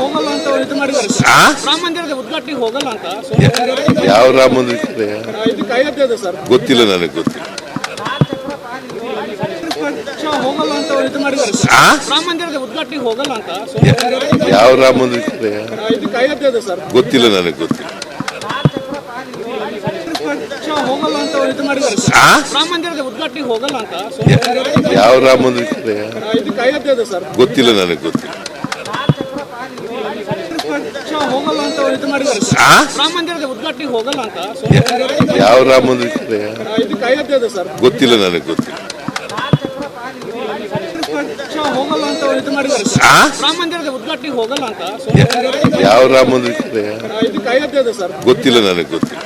ಹೋಗಲ್ಲ ಅಂತ ಇದು ಮಾಡಿದ್ದಾರೆ ರಾಮ ಮಂದಿರದ ಉದ್ಘಾಟನೆ ಹೋಗಲ್ಲ ಅಂತ ಯಾವ ರಾಮ ಮಂದಿರ ಇದು ಕಾಯ್ದೆ ಸರ್ ಗೊತ್ತಿಲ್ಲ, ನನಗೆ ಗೊತ್ತಿಲ್ಲ. ಹೋಗಲ್ಲ ಅಂತ ಇದು ಮಾಡಿದ್ದಾರೆ ರಾಮ ಮಂದಿರದ ಉದ್ಘಾಟನೆ ಹೋಗಲ್ಲ ಅಂತ ಯಾವ ರಾಮ ಮಂದಿರ ಇದು ಕಾಯ್ದೆ ಸರ್ ಗೊತ್ತಿಲ್ಲ, ನನಗೆ ಗೊತ್ತಿಲ್ಲ. ಹೋಗಲ್ಲ ಅಂತ ಇದು ಮಾಡಿದ್ದಾರೆ ರಾಮ ಮಂದಿರದ ಉದ್ಘಾಟನೆ ಹೋಗಲ್ಲ ಅಂತ ಯಾವ ರಾಮ ಮಂದಿರ ಇದು ಕಾಯ್ದೆ ಸರ್ ಗೊತ್ತಿಲ್ಲ, ನನಗೆ ಗೊತ್ತಿಲ್ಲ. ಹೋಗಲ್ಲ ಅಂತ ಇದು ಮಾಡಿದ್ದಾರೆ ರಾಮ ಮಂದಿರದ ಉದ್ಘಾಟನೆ ಹೋಗಲ್ಲ ಅಂತ ಯಾವ ರಾಮ ಮಂದಿರ ಇದು ಕಾಯ್ದೆ ಸರ್ ಗೊತ್ತಿಲ್ಲ, ನನಗೆ ಗೊತ್ತಿಲ್ಲ. ಹೋಗಲ್ಲ ಅಂತ ಇದು ಮಾಡಿದ್ದಾರೆ ರಾಮ ಮಂದಿರದ ಉದ್ಘಾಟನೆ ಹೋಗಲ್ಲ ಅಂತ ಯಾವ ರಾಮ ಮಂದಿರ ಇದು ಕಾಯ್ದೆ ಸರ್ ಗೊತ್ತಿಲ್ಲ, ನನಗೆ ಗೊತ್ತಿಲ್ಲ.